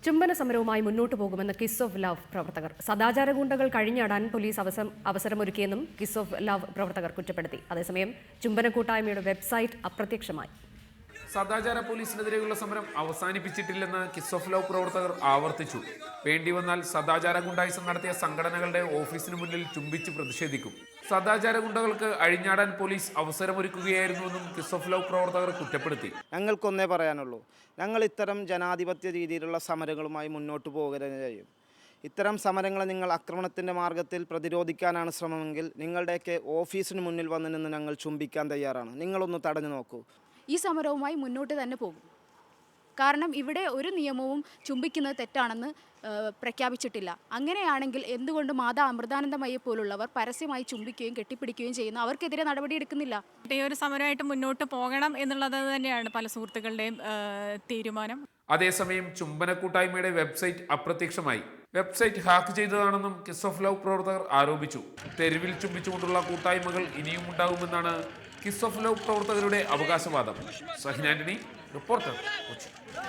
ചുംബന സമരവുമായി മുന്നോട്ടു പോകുമെന്ന് കിസ് ഓഫ് ലവ് പ്രവർത്തകർ. സദാചാര ഗുണ്ടകൾ കഴിഞ്ഞാടാൻ പോലീസ് അവസരമൊരുക്കിയെന്നും കിസ് ഓഫ് ലവ് പ്രവർത്തകർ കുറ്റപ്പെടുത്തി. അതേസമയം ചുംബന കൂട്ടായ്മയുടെ വെബ്സൈറ്റ് അപ്രത്യക്ഷമായി. സദാചാര പോലീസിനെതിരെയുള്ള സമരം അവസാനിപ്പിച്ചിട്ടില്ലെന്ന് കിസ് ഓഫ് ലവ് പ്രവർത്തകർ ആവർത്തിച്ചു. വേണ്ടിവന്നാൽ സദാചാര ഗുണ്ടായിസം നടത്തിയ സംഘടനകളുടെ ഓഫീസിന് മുന്നിൽ ചുംബിച്ച് പ്രതിഷേധിക്കും. സദാചാര ഗുണ്ടകൾക്ക് അഴിഞ്ഞാടാൻ പോലീസ് അവസരമൊരുക്കുകയായിരുന്നുവെന്നും കിസ് ഓഫ് ലവ് പ്രവർത്തകർ കുറ്റപ്പെടുത്തി. ഞങ്ങൾക്കൊന്നേ പറയാനുള്ളൂ, ഞങ്ങൾ ഇത്തരം ജനാധിപത്യ രീതിയിലുള്ള സമരങ്ങളുമായി മുന്നോട്ട് പോകുകയും ചെയ്യും. ഇത്തരം സമരങ്ങളെ നിങ്ങൾ ആക്രമണത്തിൻ്റെ മാർഗത്തിൽ പ്രതിരോധിക്കാനാണ് ശ്രമമെങ്കിൽ നിങ്ങളുടെയൊക്കെ ഓഫീസിന് മുന്നിൽ വന്ന് നിന്ന് ഞങ്ങൾ ചുംബിക്കാൻ തയ്യാറാണ്. നിങ്ങളൊന്ന് തടഞ്ഞു നോക്കൂ. ഈ സമരവുമായി മുന്നോട്ട് തന്നെ പോകും. കാരണം ഇവിടെ ഒരു നിയമവും ചുംബിക്കുന്നത് തെറ്റാണെന്ന് പ്രഖ്യാപിച്ചിട്ടില്ല. അങ്ങനെയാണെങ്കിൽ എന്തുകൊണ്ട് മാതാ അമൃതാനന്ദമയെ പോലുള്ളവർ പരസ്യമായി ചുംബിക്കുകയും കെട്ടിപ്പിടിക്കുകയും ചെയ്യുന്നു? അവർക്കെതിരെ നടപടിയെടുക്കുന്നില്ല. ഈ ഒരു സമരമായിട്ട് മുന്നോട്ട് പോകണം എന്നുള്ളത് തന്നെയാണ് പല സുഹൃത്തുക്കളുടെയും തീരുമാനം. അതേസമയം ചുംബന കൂട്ടായ്മയുടെ വെബ്സൈറ്റ് അപ്രത്യക്ഷമായി. വെബ്സൈറ്റ് ഹാക്ക് ചെയ്തതാണെന്നും കിസ് ഓഫ് ലവ് പ്രവർത്തകർ ആരോപിച്ചു. തെരുവിൽ ചുംബിച്ചുകൊണ്ടുള്ള കൂട്ടായ്മകൾ ഇനിയും ഉണ്ടാകുമെന്നാണ് കിസ് ഓഫ് ലവ് പ്രവർത്തകരുടെ അവകാശവാദം. സഹിൻ ആന്റണി, റിപ്പോർട്ടർ, കൊച്ചി.